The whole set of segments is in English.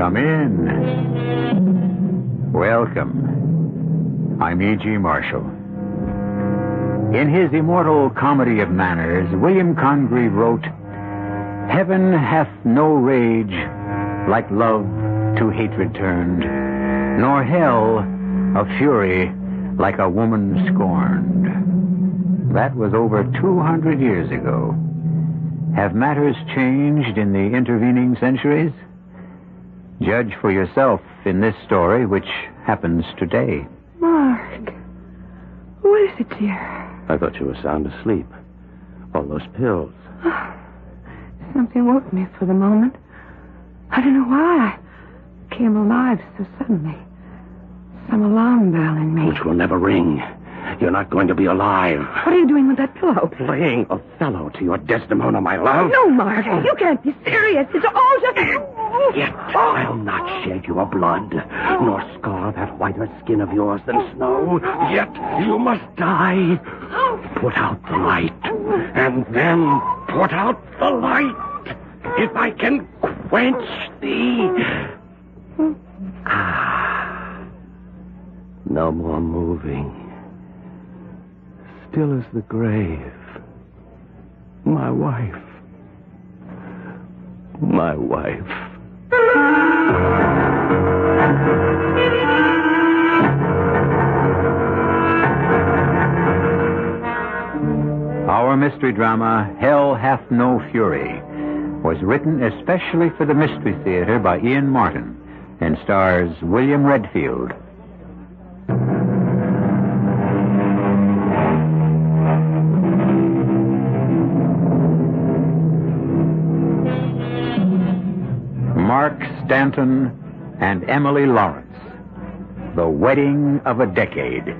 Come in. Welcome. I'm E.G. Marshall. In his immortal Comedy of Manners, William Congreve wrote, "Heaven hath no rage like love to hatred turned, nor hell a fury like a woman scorned." That was over 200 years ago. Have matters changed in the intervening centuries? Judge for yourself in this story, which happens today. Mark. What is it, dear? I thought you were sound asleep. All those pills. Something woke me for the moment. I don't know why. I came alive so suddenly. Some alarm bell in me. Which will never ring. You're not going to be alive. What are you doing with that pillow? Playing Othello to your Desdemona, my love. No, Mark. You can't be serious. It's all just... Yet I'll not shed your blood, nor scar that whiter skin of yours than snow. Yet you must die. Put out the light, and then put out the light. If I can quench thee. No more moving. Still as the grave. My wife. My wife. Our mystery drama, Hell Hath No Fury, was written especially for the Mystery Theater by Ian Martin and stars William Redfield. Mark Stanton and Emily Lawrence. The Wedding of a Decade.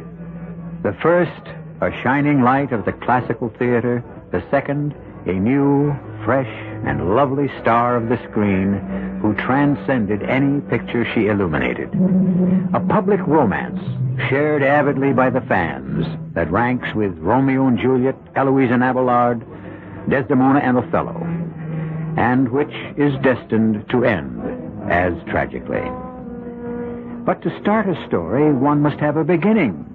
The first, a shining light of the classical theater. The second, a new, fresh, and lovely star of the screen who transcended any picture she illuminated. A public romance shared avidly by the fans that ranks with Romeo and Juliet, Eloise and Abelard, Desdemona and Othello, and which is destined to end as tragically. But to start a story, one must have a beginning,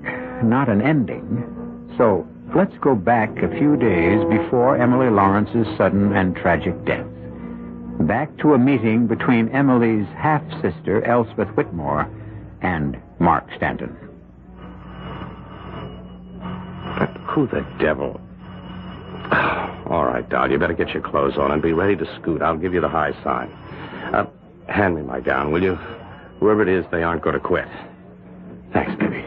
not an ending. So let's go back a few days before Emily Lawrence's sudden and tragic death. Back to a meeting between Emily's half-sister, Elspeth Whitmore, and Mark Stanton. Who the devil? All right, doll, you better get your clothes on and be ready to scoot. I'll give you the high sign. Hand me my gown, will you? Whoever it is, they aren't going to quit. Thanks, baby.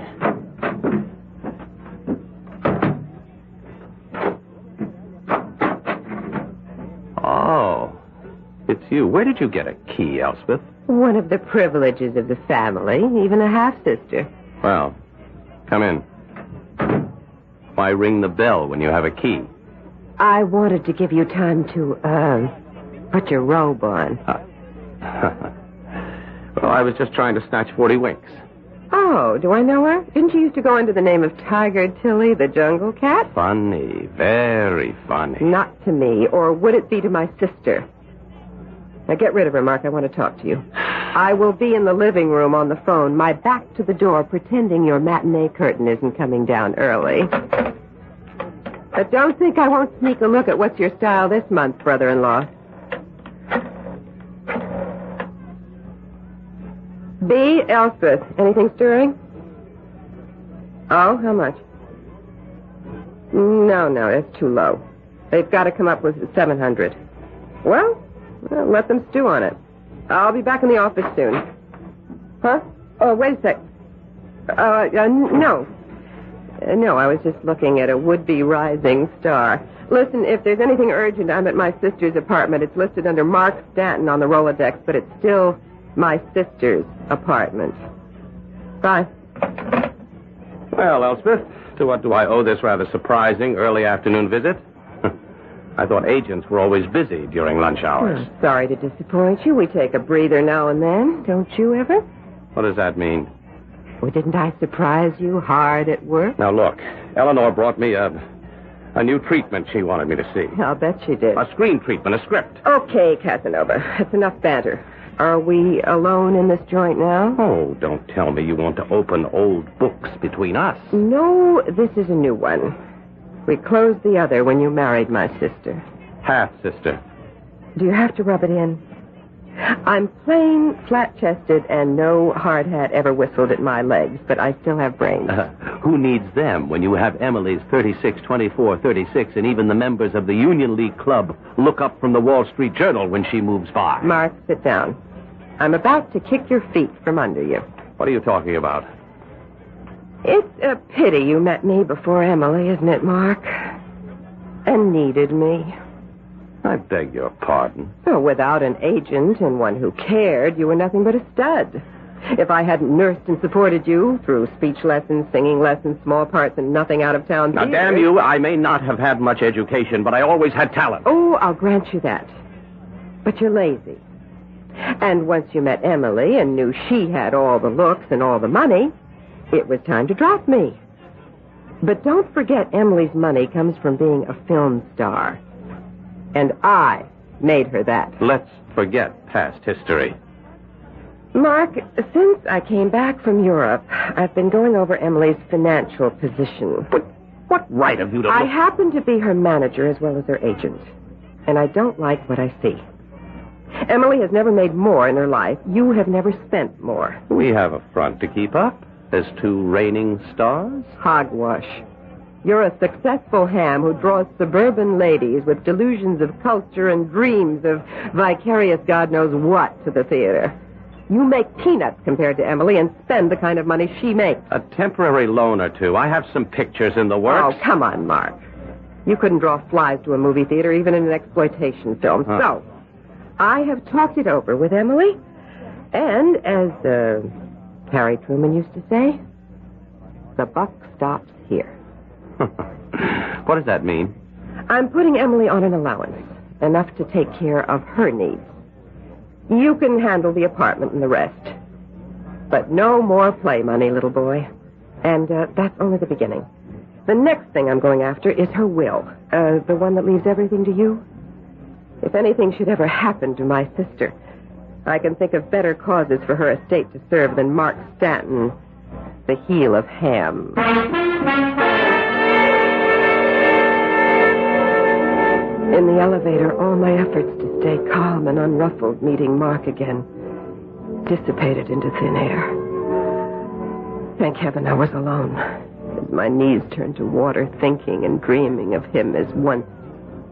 Oh, it's you. Where did you get a key, Elspeth? One of the privileges of the family, even a half-sister. Well, come in. Why ring the bell when you have a key? I wanted to give you time to, put your robe on. Well, I was just trying to snatch 40 winks. Oh, do I know her? Didn't she used to go under the name of Tiger Tilly, the jungle cat? Funny, very funny. Not to me, or would it be to my sister? Now get rid of her, Mark. I want to talk to you. I will be in the living room on the phone, my back to the door, pretending your matinee curtain isn't coming down early. But don't think I won't sneak a look at what's your style this month, brother-in-law. B. Elspeth. Anything stirring? Oh, how much? No, that's too low. They've got to come up with 700. Well, let them stew on it. I'll be back in the office soon. Huh? Oh, wait a sec. No. No, I was just looking at a would-be rising star. Listen, if there's anything urgent, I'm at my sister's apartment. It's listed under Mark Stanton on the Rolodex, but it's still my sister's apartment. Bye. Well, Elspeth, to what do I owe this rather surprising early afternoon visit? I thought agents were always busy during lunch hours. Sorry to disappoint you. We take a breather now and then. Don't you ever? What does that mean? Well, didn't I surprise you hard at work? Now, look, Eleanor brought me A new treatment she wanted me to see. I'll bet she did. A screen treatment, a script. Okay, Casanova. It's enough banter. Are we alone in this joint now? Oh, don't tell me you want to open old books between us. No, this is a new one. We closed the other when you married my sister. Half-sister. Do you have to rub it in? I'm plain, flat-chested, and no hard hat ever whistled at my legs, but I still have brains. Who needs them when you have Emily's 36, 24, 36, and even the members of the Union League Club look up from the Wall Street Journal when she moves by? Mark, sit down. I'm about to kick your feet from under you. What are you talking about? It's a pity you met me before Emily, isn't it, Mark? And needed me. I beg your pardon. Oh, without an agent and one who cared, you were nothing but a stud. If I hadn't nursed and supported you through speech lessons, singing lessons, small parts, and nothing out of town Now, theater... damn you, I may not have had much education, but I always had talent. Oh, I'll grant you that. But you're lazy. And once you met Emily and knew she had all the looks and all the money, it was time to drop me. But don't forget Emily's money comes from being a film star. And I made her that. Let's forget past history. Mark, since I came back from Europe, I've been going over Emily's financial position. But what right have you to... I happen to be her manager as well as her agent. And I don't like what I see. Emily has never made more in her life. You have never spent more. We have a front to keep up as two reigning stars. Hogwash. You're a successful ham who draws suburban ladies with delusions of culture and dreams of vicarious God knows what to the theater. You make peanuts compared to Emily and spend the kind of money she makes. A temporary loan or two. I have some pictures in the works. Oh, come on, Mark. You couldn't draw flies to a movie theater even in an exploitation film. Huh. So, I have talked it over with Emily, and as Harry Truman used to say, the buck stops here. What does that mean? I'm putting Emily on an allowance, enough to take care of her needs. You can handle the apartment and the rest. But no more play money, little boy. And that's only the beginning. The next thing I'm going after is her will. The one that leaves everything to you. If anything should ever happen to my sister, I can think of better causes for her estate to serve than Mark Stanton, the heel of ham. In the elevator, all my efforts to stay calm and unruffled meeting Mark again dissipated into thin air. Thank heaven I was alone, as my knees turned to water, thinking and dreaming of him as once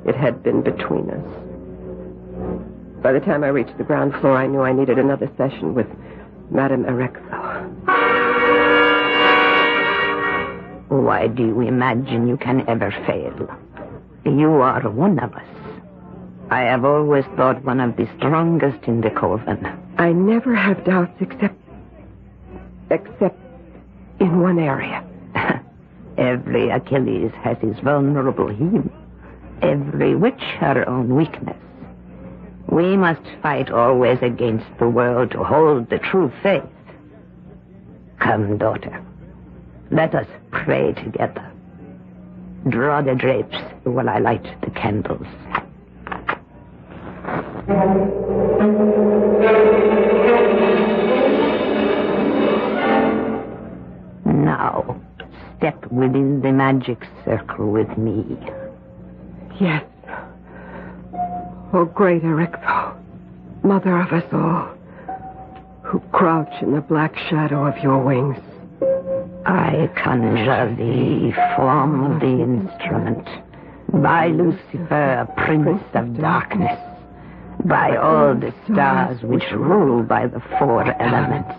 it had been between us. By the time I reached the ground floor, I knew I needed another session with Madame Erexo. Why do you imagine you can ever fail? You are one of us. I have always thought one of the strongest in the coven. I never have doubts except in one area. Every Achilles has his vulnerable heel. Every witch her own weakness. We must fight always against the world to hold the true faith. Come, daughter. Let us pray together. Draw the drapes while I light the candles. Now, step within the magic circle with me. Yes. Oh, great Erexo, mother of us all, who crouch in the black shadow of your wings. I conjure the form of the instrument, by Lucifer, prince of darkness, by all the stars which rule by the four elements,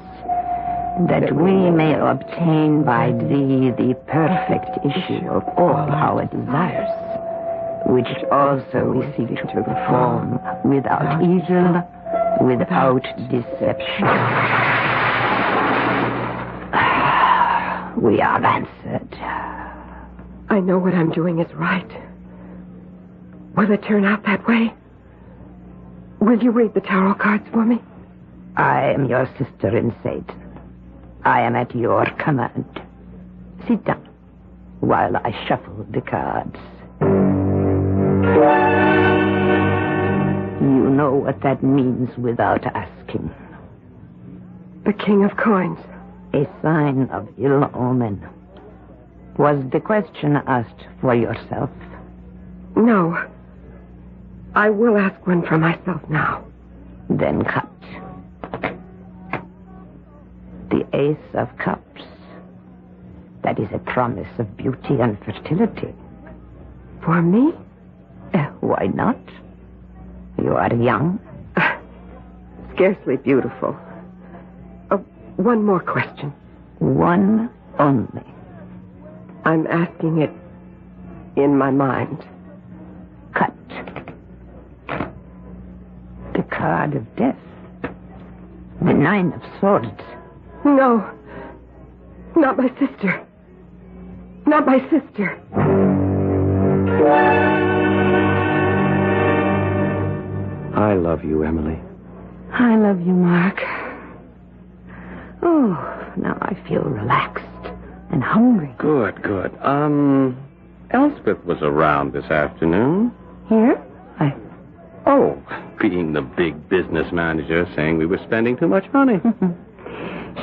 that we may obtain by thee the perfect issue of all our desires, which also we seek to perform without evil, without deception. We are answered. I know what I'm doing is right. Will it turn out that way? Will you read the tarot cards for me? I am your sister in Satan. I am at your command. Sit down while I shuffle the cards. You know what that means without asking. The King of Coins. A sign of ill omen. Was the question asked for yourself? No. I will ask one for myself now. Then cut. The Ace of Cups. That is a promise of beauty and fertility. For me? Why not? You are young. Scarcely beautiful. One more question. One only. I'm asking it in my mind. Cut. The card of death. The 9 of Swords. No. Not my sister. Not my sister. I love you, Emily. I love you, Mark. Oh, now I feel relaxed and hungry. Good. Elspeth was around this afternoon. Here? Oh, being the big business manager, saying we were spending too much money.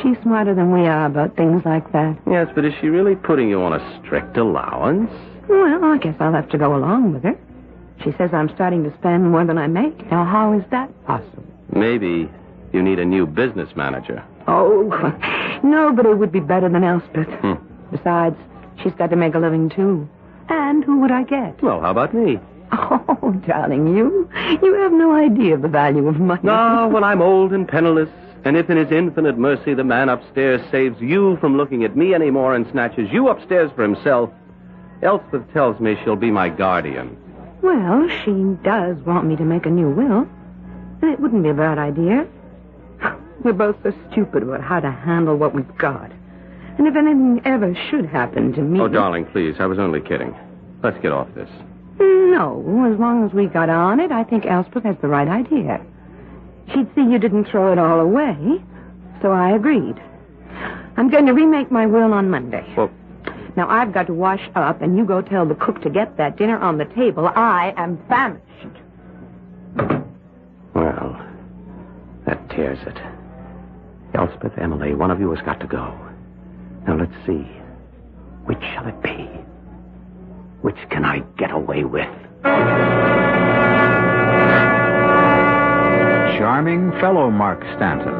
She's smarter than we are about things like that. Yes, but is she really putting you on a strict allowance? Well, I guess I'll have to go along with her. She says I'm starting to spend more than I make. Now, how is that possible? Maybe you need a new business manager. Oh, nobody would be better than Elspeth. Besides, she's got to make a living, too. And who would I get? Well, how about me? Oh, darling, you have no idea of the value of money. No, when I'm old and penniless, and if in his infinite mercy the man upstairs saves you from looking at me anymore and snatches you upstairs for himself, Elspeth tells me she'll be my guardian. Well, she does want me to make a new will. And it wouldn't be a bad idea. We're both so stupid about how to handle what we've got. And if anything ever should happen to me... Oh, darling, please, I was only kidding. Let's get off this. No, as long as we got on it, I think Elspeth has the right idea. She'd see you didn't throw it all away, so I agreed. I'm going to remake my will on Monday. Well... Now, I've got to wash up, and you go tell the cook to get that dinner on the table. I am famished. Well, that tears it. Elspeth, Emily, one of you has got to go. Now, let's see. Which shall it be? Which can I get away with? Charming fellow Mark Stanton.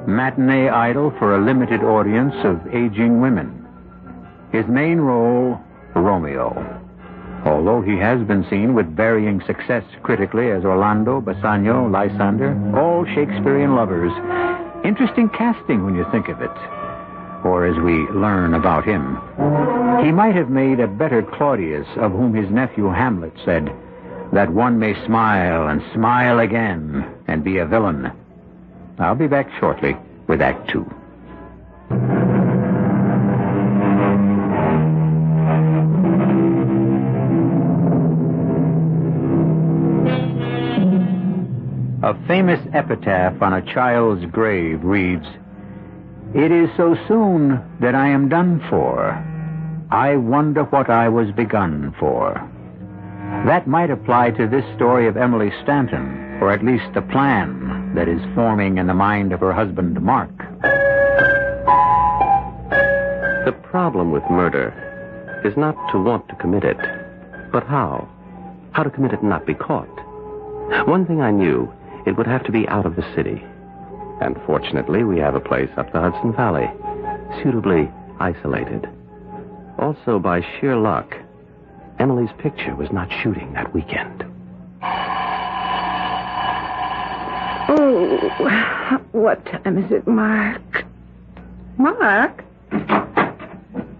Matinee idol for a limited audience of aging women. His main role, Romeo. Although he has been seen with varying success critically as Orlando, Bassanio, Lysander, all Shakespearean lovers. Interesting casting when you think of it. Or as we learn about him. He might have made a better Claudius, of whom his nephew Hamlet said, that one may smile and smile again and be a villain. I'll be back shortly with Act 2. A famous epitaph on a child's grave reads, "It is so soon that I am done for. I wonder what I was begun for." That might apply to this story of Emily Stanton, or at least the plan that is forming in the mind of her husband, Mark. The problem with murder is not to want to commit it, but how. How to commit it and not be caught. One thing I knew, it would have to be out of the city. And fortunately, we have a place up the Hudson Valley, suitably isolated. Also, by sheer luck, Emily's picture was not shooting that weekend. Oh, what time is it, Mark? Mark?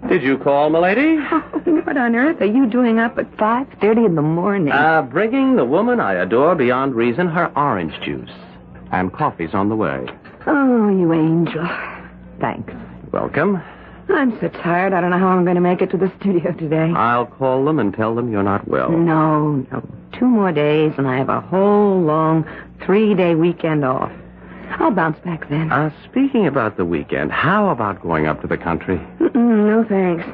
Did you call, milady? Oh, what on earth are you doing up at 5:30 in the morning? Bringing the woman I adore beyond reason her orange juice. And coffee's on the way. Oh, you angel. Thanks. Welcome. I'm so tired, I don't know how I'm going to make it to the studio today. I'll call them and tell them you're not well. No. 2 more days, and I have a whole long 3-day weekend off. I'll bounce back then. Speaking about the weekend, how about going up to the country? No, thanks.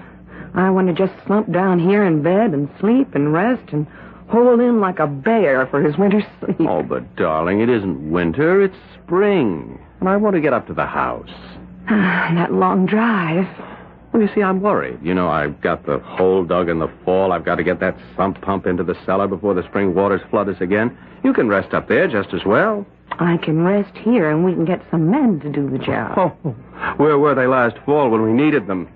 I want to just slump down here in bed and sleep and rest and holed in like a bear for his winter sleep. Oh, but, darling, it isn't winter. It's spring. And I want to get up to the house. That long drive. Well, you see, I'm worried. You know, I've got the hole dug in the fall. I've got to get that sump pump into the cellar before the spring waters flood us again. You can rest up there just as well. I can rest here, and we can get some men to do the job. Oh, where were they last fall when we needed them?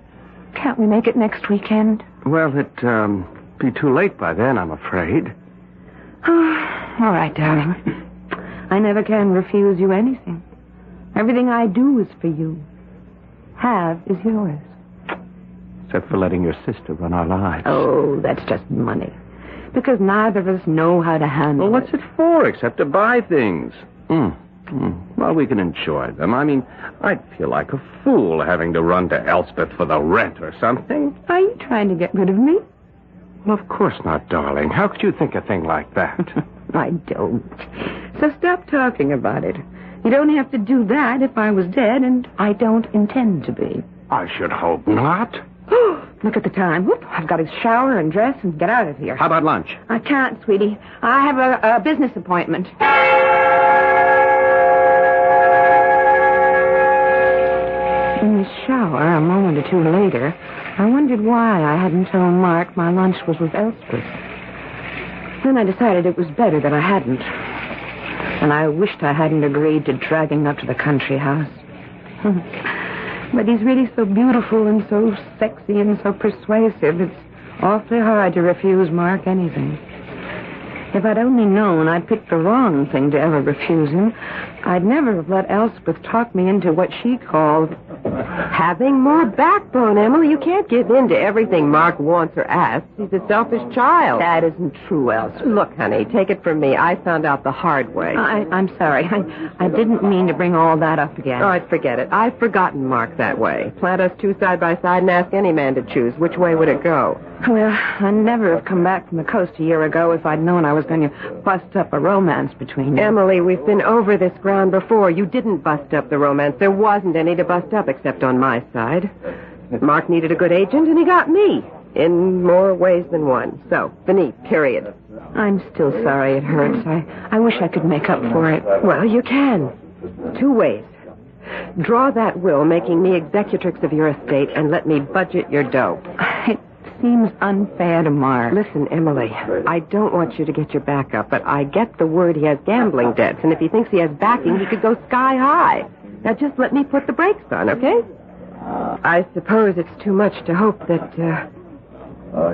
Can't we make it next weekend? Well, it'd be too late by then, I'm afraid. All right, darling. I never can refuse you anything. Everything I do is for you. Have is yours. Except for letting your sister run our lives. Oh, that's just money. Because neither of us know how to handle Well, what's it for except to buy things? Well, we can enjoy them. I mean, I'd feel like a fool having to run to Elspeth for the rent or something. Are you trying to get rid of me? Well, of course not, darling. How could you think a thing like that? I don't. So stop talking about it. You don't have to do that if I was dead, and I don't intend to be. I should hope not. Look at the time. Whoop, I've got to shower and dress and get out of here. How about lunch? I can't, sweetie. I have a business appointment. In the shower, a moment or two later, I wondered why I hadn't told Mark my lunch was with Elspeth. Then I decided it was better that I hadn't. And I wished I hadn't agreed to dragging up to the country house. But he's really so beautiful and so sexy and so persuasive, it's awfully hard to refuse Mark anything. If I'd only known I'd picked the wrong thing to ever refuse him, I'd never have let Elspeth talk me into what she called having more backbone, Emily. You can't give in to everything Mark wants or asks. He's a selfish child. That isn't true, Elspeth. Look, honey, take it from me. I found out the hard way. I'm sorry. I didn't mean to bring all that up again. All right, forget it. I've forgotten Mark that way. Plant us two side by side and ask any man to choose. Which way would it go? Well, I'd never have come back from the coast a year ago if I'd known I was going to bust up a romance between you. Emily, we've been over this ground before. You didn't bust up the romance. There wasn't any to bust up except on my side. Mark needed a good agent, and he got me. In more ways than one. So, fini, period. I'm still sorry it hurts. I wish I could make up for it. Well, you can. Two ways. Draw that will making me executrix of your estate and let me budget your dough. It seems unfair to Mark. Listen, Emily, I don't want you to get your back up, but I get the word he has gambling debts, and if he thinks he has backing, he could go sky high. Now, just let me put the brakes on, okay? I suppose it's too much to hope that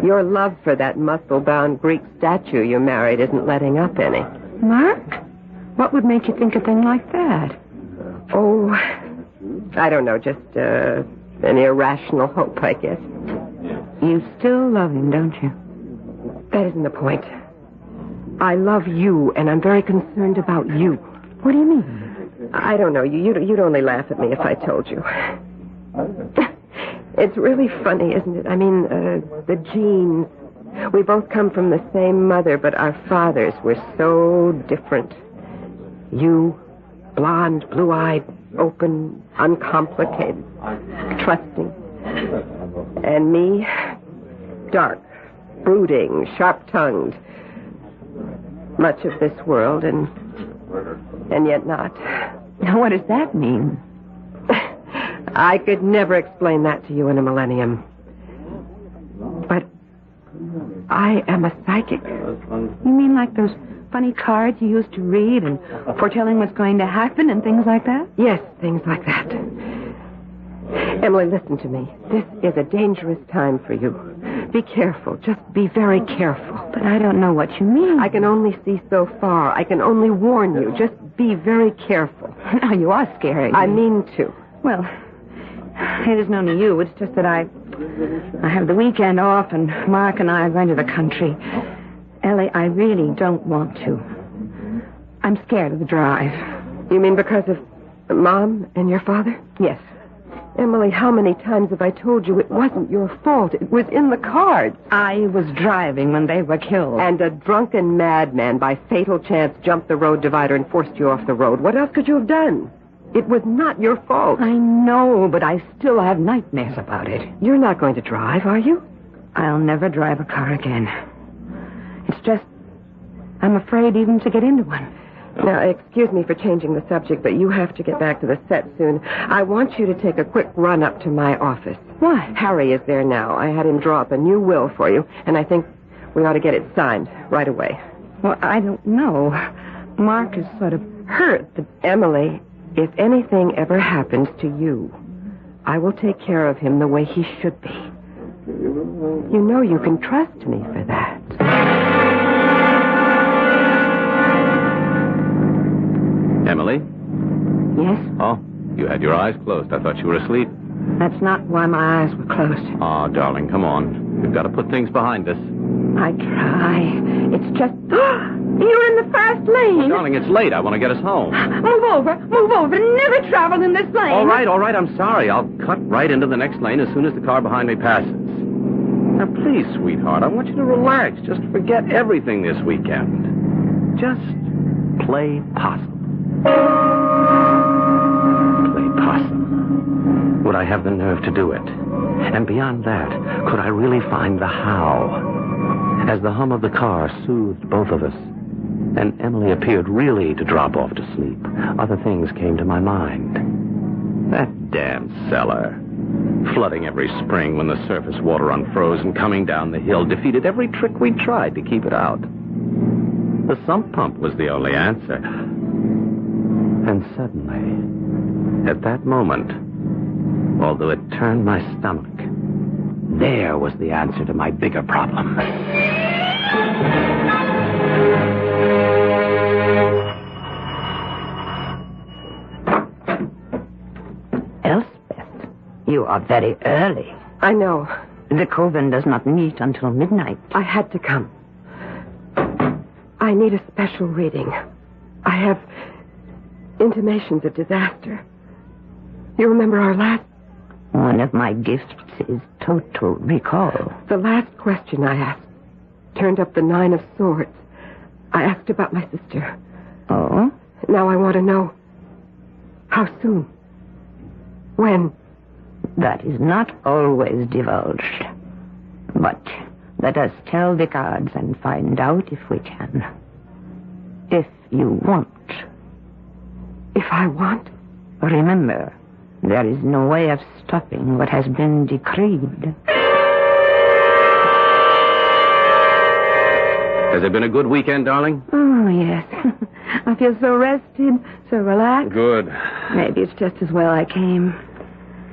your love for that muscle-bound Greek statue you married isn't letting up any. Mark? What would make you think a thing like that? Oh, I don't know, just an irrational hope, I guess. You still love him, don't you? That isn't the point. I love you, and I'm very concerned about you. What do you mean? I don't know. You'd only laugh at me if I told you. It's really funny, isn't it? I mean, the genes. We both come from the same mother, but our fathers were so different. You, blonde, blue-eyed, open, uncomplicated, trusting. And me, dark, brooding, sharp-tongued. Much of this world, and yet not. What does that mean? I could never explain that to you in a millennium. But I am a psychic. You mean like those funny cards you used to read and foretelling what's going to happen and things like that? Yes, things like that. Emily, listen to me. This is a dangerous time for you. Be careful. Just be very careful. But I don't know what you mean. I can only see so far. I can only warn you. Just be very careful. Now, you are scaring me. I mean to. Well, it is known to you. It's just that I have the weekend off, and Mark and I are going to the country. Ellie, I really don't want to. I'm scared of the drive. You mean because of Mom and your father? Yes. Emily, how many times have I told you it wasn't your fault? It was in the cards. I was driving when they were killed. And a drunken madman by fatal chance jumped the road divider and forced you off the road. What else could you have done? It was not your fault. I know, but I still have nightmares about it. You're not going to drive, are you? I'll never drive a car again. It's just I'm afraid even to get into one. Now, excuse me for changing the subject, but you have to get back to the set soon. I want you to take a quick run up to my office. Why? Harry is there now. I had him draw up a new will for you, and I think we ought to get it signed right away. Well, I don't know. Mark is sort of hurt. Emily, if anything ever happens to you, I will take care of him the way he should be. You know you can trust me for that. Emily? Yes? Oh, you had your eyes closed. I thought you were asleep. That's not why my eyes were closed. Oh, darling, come on. We've got to put things behind us. I try. It's just... You're in the fast lane. Darling, it's late. I want to get us home. Move over. Never travel in this lane. All right. I'm sorry. I'll cut right into the next lane as soon as the car behind me passes. Now, please, sweetheart, I want you to relax. Just forget everything this weekend. Just play possum. Play possum. Would I have the nerve to do it? And beyond that, could I really find the how? As the hum of the car soothed both of us, and Emily appeared really to drop off to sleep, other things came to my mind. That damn cellar. Flooding every spring when the surface water unfroze and coming down the hill defeated every trick we tried to keep it out. The sump pump was the only answer. And suddenly, at that moment, although it turned my stomach, there was the answer to my bigger problem. Elspeth, you are very early. I know. The coven does not meet until midnight. I had to come. I need a special reading. I have intimations of disaster. You remember our last... One of my gifts is total recall. The last question I asked turned up the 9 of Swords. I asked about my sister. Oh? Now I want to know how soon. When? That is not always divulged. But let us tell the gods and find out if we can. If you want. If I want? Remember, there is no way of stopping what has been decreed. Has it been a good weekend, darling? Oh, yes. I feel so rested, so relaxed. Good. Maybe it's just as well I came.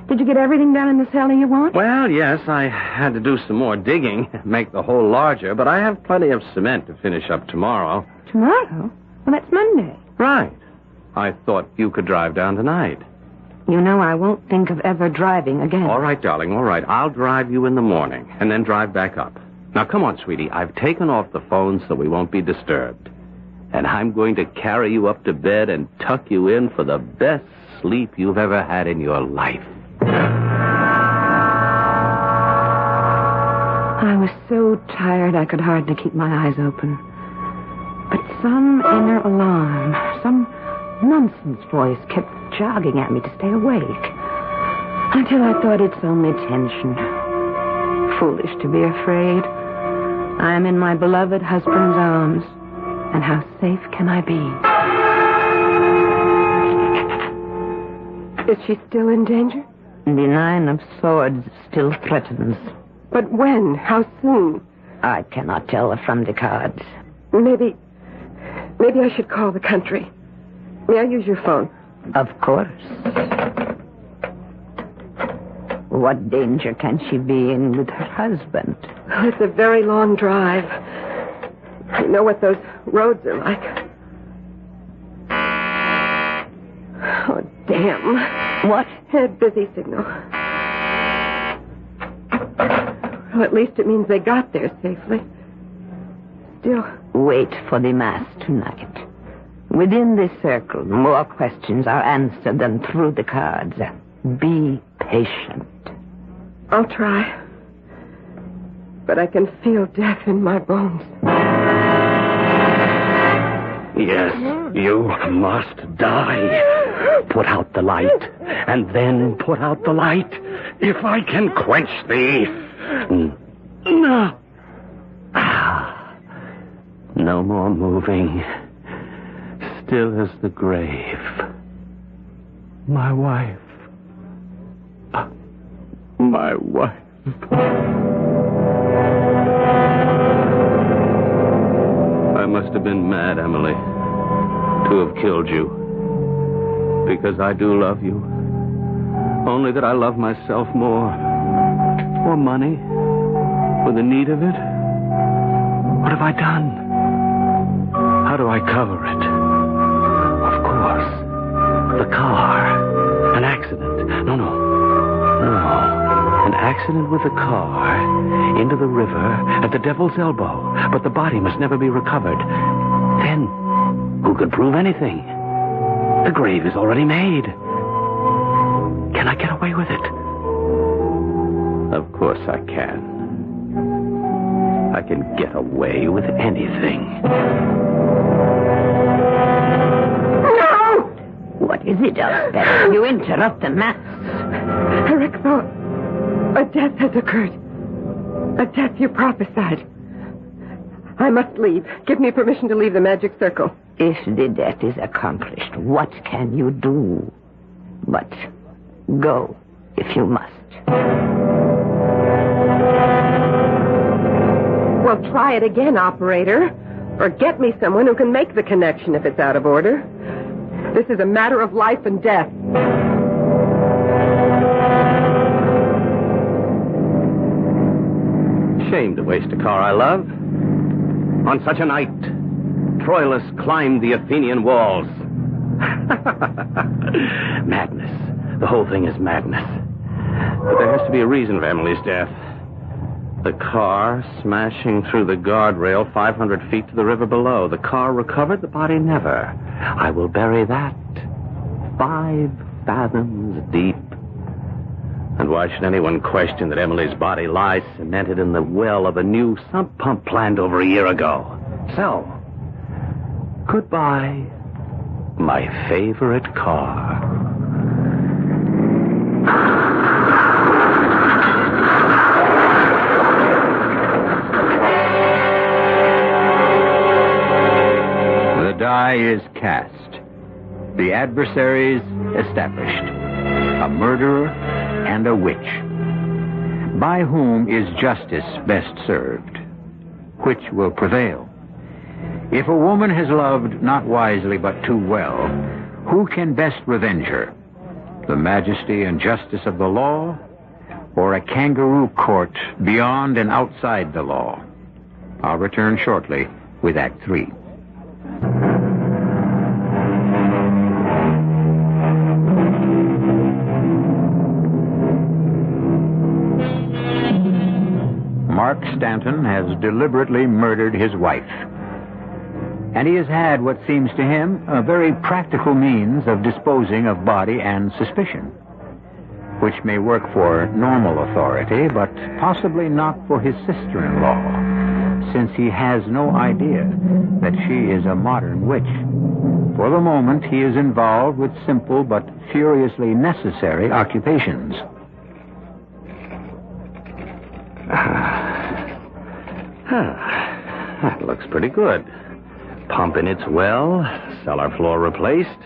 Did you get everything done in the cellar you want? Well, yes, I had to do some more digging, make the hole larger, but I have plenty of cement to finish up tomorrow. Tomorrow? Well, that's Monday. Right. I thought you could drive down tonight. You know I won't think of ever driving again. All right, darling, all right. I'll drive you in the morning and then drive back up. Now, come on, sweetie. I've taken off the phone so we won't be disturbed. And I'm going to carry you up to bed and tuck you in for the best sleep you've ever had in your life. I was so tired I could hardly keep my eyes open. But some inner alarm, some nonsense voice kept jogging at me to stay awake. Until I thought it's only tension. Foolish to be afraid. I am in my beloved husband's arms. And how safe can I be? Is she still in danger? The 9 of Swords still threatens. But when? How soon? I cannot tell from the cards. Maybe I should call the country. May I use your phone? Of course. What danger can she be in with her husband? Oh, it's a very long drive. You know what those roads are like. Oh, damn. What? A busy signal. Well, at least it means they got there safely. Still... Wait for the mass tonight. Within this circle, more questions are answered than through the cards. Be patient. I'll try. But I can feel death in my bones. Yes, you must die. Put out the light, and then put out the light. If I can quench thee. No. No more moving. Still as the grave. My wife. My wife. I must have been mad, Emily, to have killed you. Because I do love you. Only that I love myself more. More money. For the need of it. What have I done? How do I cover it? Of course. The car. An accident. No. An accident with a car into the river at the Devil's Elbow. But the body must never be recovered. Then, who could prove anything? The grave is already made. Can I get away with it? Of course I can. I can get away with anything. No! What is it, Elspeth? You interrupt the mass. Eric thought a death has occurred. A death you prophesied. I must leave. Give me permission to leave the magic circle. If the death is accomplished, what can you do? But go, if you must. Well, try it again, operator. Or get me someone who can make the connection if it's out of order. This is a matter of life and death. Shame to waste a car I love. On such a night, Troilus climbed the Athenian walls. Madness. The whole thing is madness. But there has to be a reason for Emily's death. The car smashing through the guardrail 500 feet to the river below. The car recovered, the body never. I will bury that 5 fathoms deep. And why should anyone question that Emily's body lies cemented in the well of a new sump pump planned over a year ago? So, goodbye, my favorite car. The die is cast. The adversaries established. A murderer and a witch. By whom is justice best served? Which will prevail? If a woman has loved not wisely but too well, who can best revenge her? The majesty and justice of the law, or a kangaroo court beyond and outside the law? I'll return shortly with Act 3. Mark Stanton has deliberately murdered his wife. And he has had what seems to him a very practical means of disposing of body and suspicion, which may work for normal authority, but possibly not for his sister-in-law, since he has no idea that she is a modern witch. For the moment, he is involved with simple but furiously necessary occupations. That looks pretty good. Pump in its well, cellar floor replaced.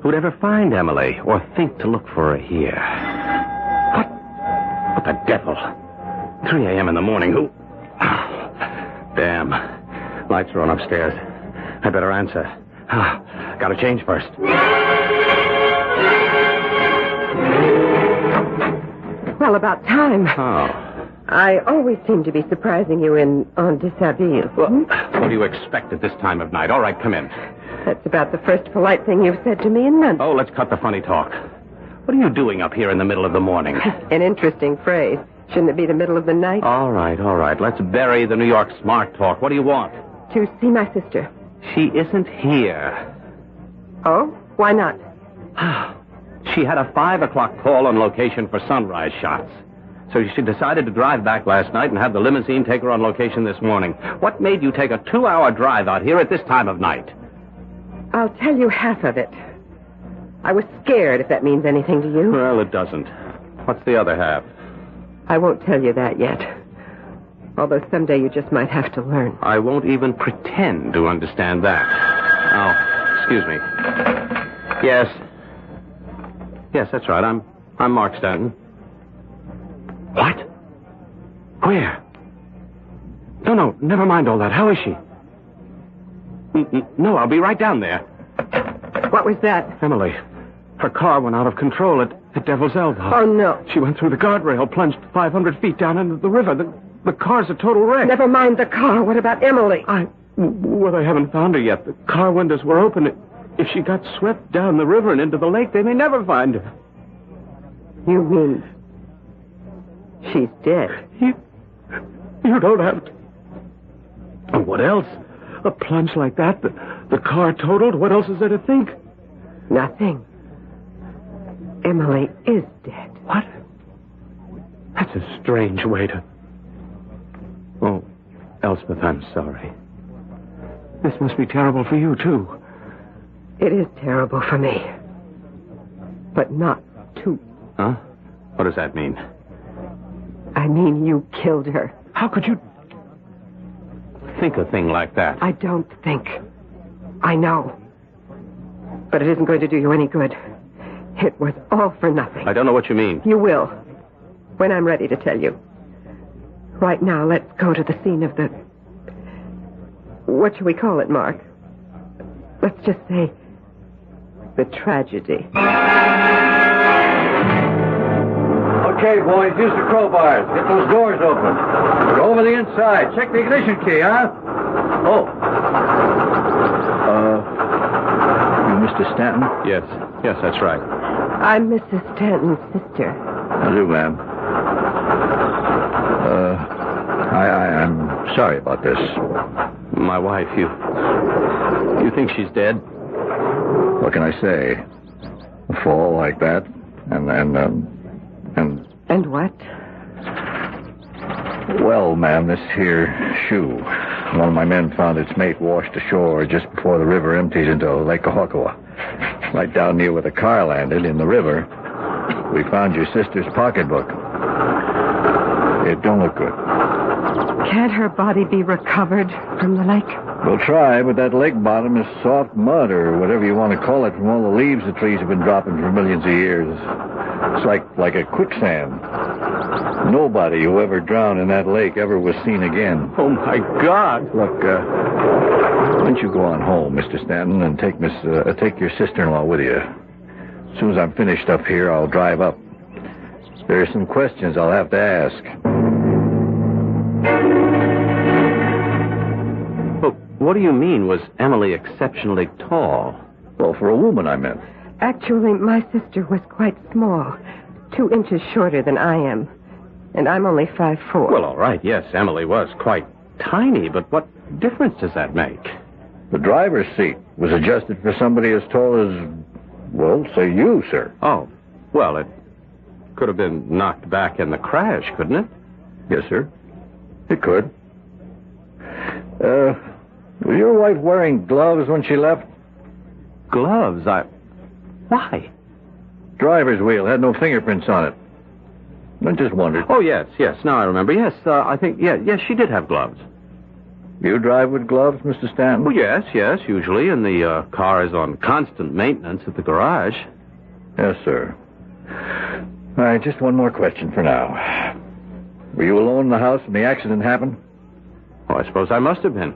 Who'd ever find Emily or think to look for her here? What the devil? 3 a.m. in the morning. Who? Damn. Lights are on upstairs. I better answer. Gotta change first. Well, about time. Oh. I always seem to be surprising you en dishabille. Well, what do you expect at this time of night? All right, come in. That's about the first polite thing you've said to me in months. Oh, let's cut the funny talk. What are you doing up here in the middle of the morning? An interesting phrase. Shouldn't it be the middle of the night? All right. Let's bury the New York smart talk. What do you want? To see my sister. She isn't here. Oh? Why not? She had a 5 o'clock call on location for sunrise shots. So she decided to drive back last night and have the limousine take her on location this morning. What made you take a 2-hour drive out here at this time of night? I'll tell you half of it. I was scared, if that means anything to you. Well, it doesn't. What's the other half? I won't tell you that yet. Although someday you just might have to learn. I won't even pretend to understand that. Oh, excuse me. Yes. Yes, that's right. I'm Mark Stanton. What? Where? No, never mind all that. How is she? No, I'll be right down there. What was that? Emily, her car went out of control at Devil's Elbow. Oh, no. She went through the guardrail, plunged 500 feet down into the river. The car's a total wreck. Never mind the car. What about Emily? Well, they haven't found her yet. The car windows were open. If she got swept down the river and into the lake, they may never find her. You mean she's dead? You don't have to. And what else? A plunge like that, the car totaled. What else is there to think? Nothing. Emily is dead. What? That's a strange way to... Oh, Elspeth, I'm sorry. This must be terrible for you, too. It is terrible for me. But not too. Huh? What does that mean? I mean, you killed her. How could you think a thing like that? I don't think. I know. But it isn't going to do you any good. It was all for nothing. I don't know what you mean. You will. When I'm ready to tell you. Right now, let's go to the scene of the... What shall we call it, Mark? Let's just say... the tragedy. Okay, boys, use the crowbars. Get those doors open. Go over the inside. Check the ignition key, huh? Oh. You Mr. Stanton? Yes, that's right. I'm Mrs. Stanton's sister. How do, ma'am? I'm sorry about this. My wife, you think she's dead? What can I say? A fall like that, And what? Well, ma'am, this here shoe. One of my men found its mate washed ashore just before the river empties into Lake Ohakwa. Right down near where the car landed, in the river, we found your sister's pocketbook. It don't look good. Can't her body be recovered from the lake? We'll try, but that lake bottom is soft mud, or whatever you want to call it, from all the leaves the trees have been dropping for millions of years. It's like a quicksand. Nobody who ever drowned in that lake ever was seen again. Oh, my God. Look, why don't you go on home, Mr. Stanton, and take your sister-in-law with you. As soon as I'm finished up here, I'll drive up. There are some questions I'll have to ask. But what do you mean, was Emily exceptionally tall? Well, for a woman, I meant. Actually, my sister was quite small. 2 inches shorter than I am. And I'm only 5'4". Well, all right, yes, Emily was quite tiny, but what difference does that make? The driver's seat was adjusted for somebody as tall as, well, say you, sir. Oh, well, it could have been knocked back in the crash, couldn't it? Yes, sir. It could. Was your wife wearing gloves when she left? Gloves? Why? Driver's wheel had no fingerprints on it. I just wondered. Oh, yes, now I remember. Yes, I think, yes, she did have gloves. You drive with gloves, Mr. Stanton? Well, yes, usually, and the car is on constant maintenance at the garage. Yes, sir. All right, just one more question for now. Were you alone in the house when the accident happened? Oh, I suppose I must have been.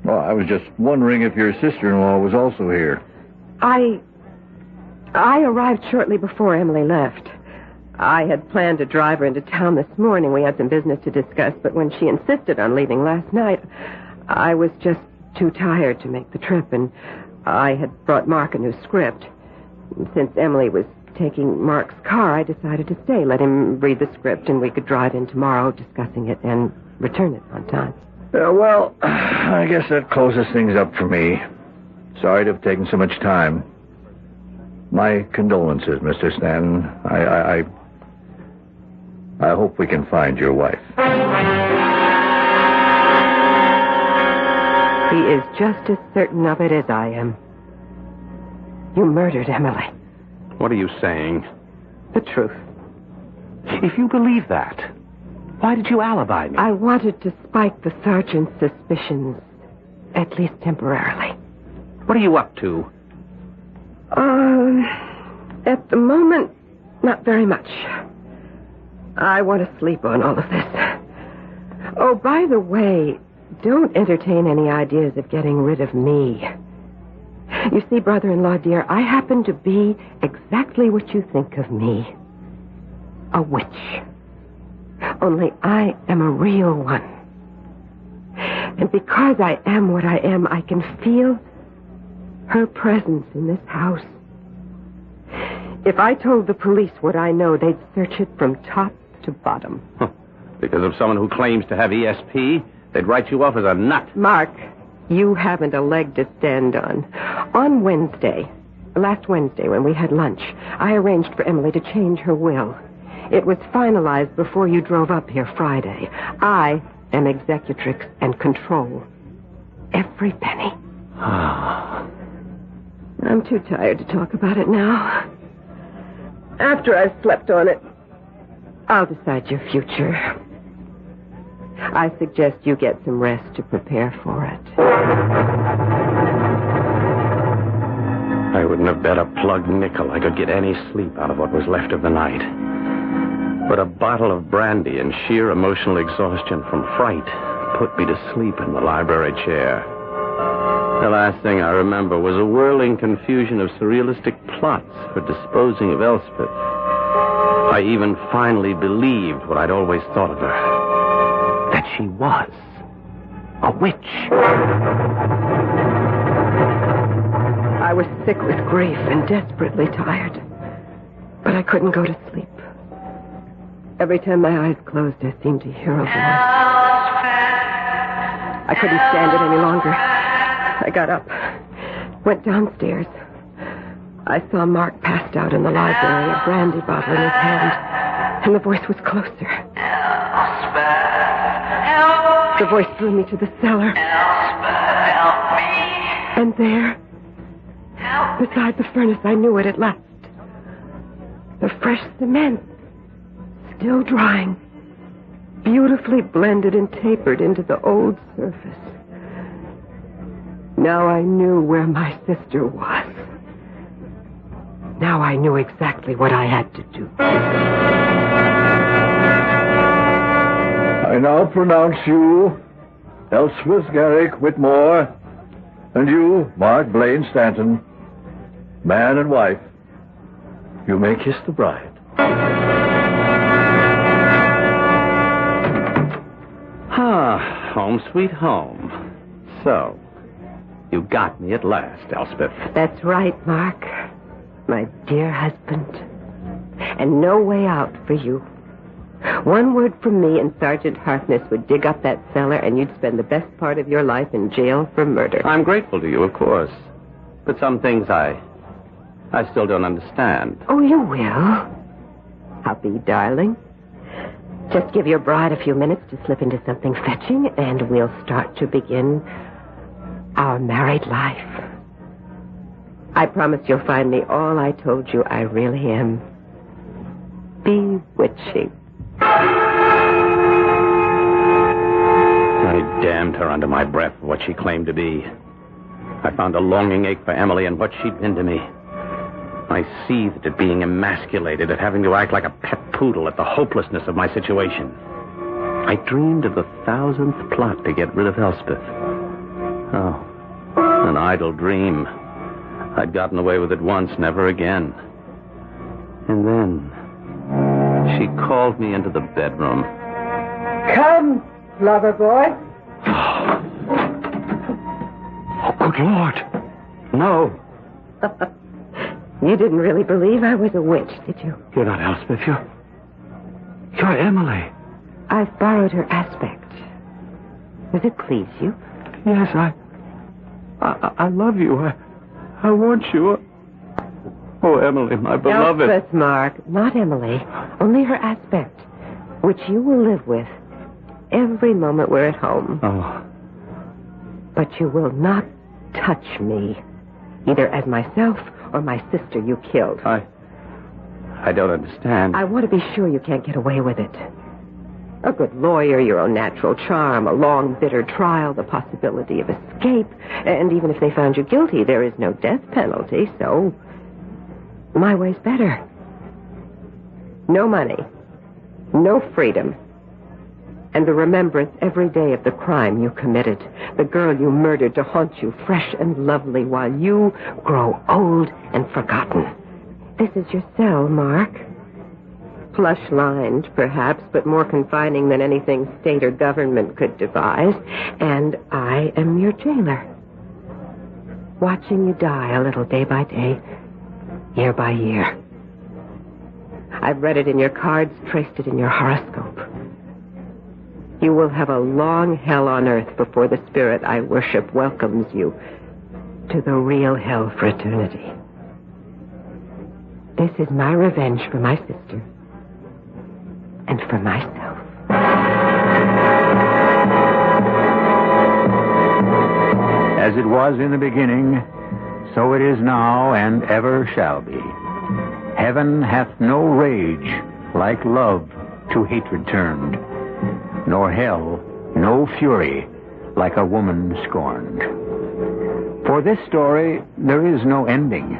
Well, I was just wondering if your sister-in-law was also here. I arrived shortly before Emily left. I had planned to drive her into town this morning. We had some business to discuss, but when she insisted on leaving last night, I was just too tired to make the trip, and I had brought Mark a new script. Since Emily was taking Mark's car, I decided to stay, let him read the script, and we could drive in tomorrow discussing it and return it on time. Well, I guess that closes things up for me. Sorry to have taken so much time. My condolences, Mr. Stanton. I hope we can find your wife. He is just as certain of it as I am. You murdered Emily. What are you saying? The truth. If you believe that, Why did you alibi me? I wanted to spike the sergeant's suspicions, at least temporarily. What are you up to? At the moment, not very much. I want to sleep on all of this. Oh, by the way, don't entertain any ideas of getting rid of me. You see, brother-in-law dear, I happen to be exactly what you think of me. A witch. Only I am a real one. And because I am what I am, I can feel her presence in this house. If I told the police what I know, they'd search it from top to bottom. Because of someone who claims to have ESP, they'd write you off as a nut. Mark, you haven't a leg to stand on. On last Wednesday, when we had lunch, I arranged for Emily to change her will. It was finalized before you drove up here Friday. I am executrix and control every penny. I'm too tired to talk about it now. After I've slept on it, I'll decide your future. I suggest you get some rest to prepare for it. I wouldn't have bet a plugged nickel I could get any sleep out of what was left of the night. But a bottle of brandy and sheer emotional exhaustion from fright put me to sleep in the library chair. The last thing I remember was a whirling confusion of surrealistic plots for disposing of Elspeth. I even finally believed what I'd always thought of her. That she was a witch. I was sick with grief and desperately tired. But I couldn't go to sleep. Every time my eyes closed, I seemed to hear a voice. I couldn't stand it any longer. I got up, went downstairs. I saw Mark passed out in the library, a brandy bottle in his hand, and the voice was closer. The voice drew me to the cellar. Help me. And there, beside the furnace, I knew it at last. The fresh cement, still drying, beautifully blended and tapered into the old surface. Now I knew where my sister was. Now I knew exactly what I had to do. I now pronounce you Elspeth Garrick Whitmore, and you, Mark Blaine Stanton, man and wife. You may kiss the bride. Home sweet home. So, you got me at last, Elspeth. That's right, Mark. My dear husband. And no way out for you. One word from me and Sergeant Harkness would dig up that cellar and you'd spend the best part of your life in jail for murder. I'm grateful to you, of course. But some things I still don't understand. Oh, you will. Huppy, darling. Just give your bride a few minutes to slip into something fetching and we'll start to begin our married life. I promise you'll find me all I told you I really am. Bewitching. I damned her under my breath for what she claimed to be. I found a longing ache for Emily and what she'd been to me. I seethed at being emasculated, at having to act like a pet poodle, at the hopelessness of my situation. I dreamed of the 1000th plot to get rid of Elspeth. Oh, an idle dream. I'd gotten away with it once, never again. And then she called me into the bedroom. Come, lover boy. Oh, good Lord. No. You didn't really believe I was a witch, did you? You're not Elspeth. You're Emily. I've borrowed her aspect. Does it please you? Yes, I love you. I want you. Oh, Emily, my beloved. Elspeth, Mark, not Emily. Only her aspect, which you will live with every moment we're at home. Oh. But you will not touch me, either as myself or my sister you killed. I don't understand. I want to be sure you can't get away with it. A good lawyer, your own natural charm, a long, bitter trial, the possibility of escape. And even if they found you guilty, there is no death penalty, so my way's better. No money, no freedom, and the remembrance every day of the crime you committed, the girl you murdered to haunt you fresh and lovely while you grow old and forgotten. This is your cell, Mark. Plush-lined, perhaps, but more confining than anything state or government could devise. And I am your jailer. Watching you die a little day by day, year by year. I've read it in your cards, traced it in your horoscope. You will have a long hell on earth before the spirit I worship welcomes you to the real hell for eternity. This is my revenge for my sister. And for myself. As it was in the beginning, so it is now and ever shall be. Heaven hath no rage like love to hatred turned, nor hell no fury like a woman scorned. For this story there is no ending.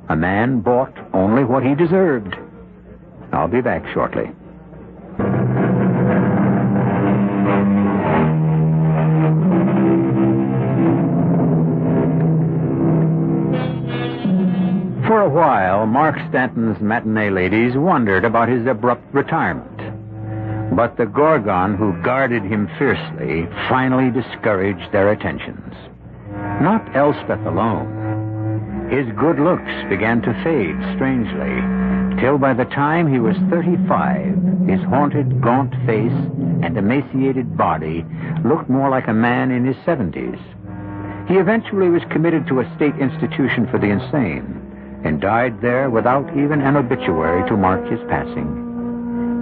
A man bought only what he deserved. I'll be back shortly. For a while, Mark Stanton's matinee ladies wondered about his abrupt retirement. But the Gorgon who guarded him fiercely finally discouraged their attentions. Not Elspeth alone. His good looks began to fade strangely, till by the time he was 35, his haunted, gaunt face and emaciated body looked more like a man in his 70s. He eventually was committed to a state institution for the insane, and died there without even an obituary to mark his passing.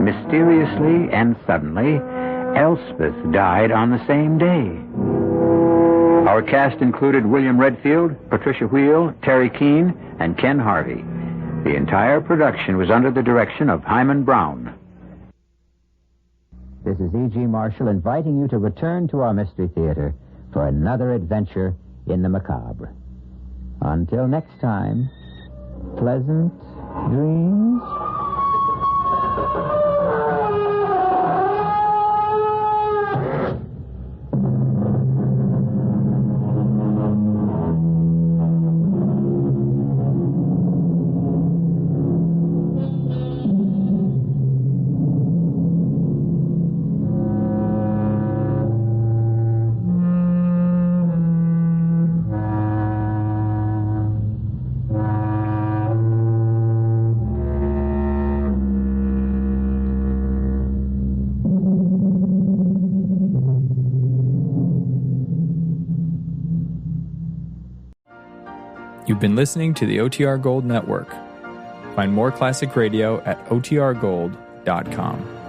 Mysteriously and suddenly, Elspeth died on the same day. Our cast included William Redfield, Patricia Wheel, Terry Keane, and Ken Harvey. The entire production was under the direction of Hyman Brown. This is E.G. Marshall inviting you to return to our Mystery Theater for another adventure in the macabre. Until next time, pleasant dreams. You've been listening to the OTR Gold Network. Find more classic radio at otrgold.com.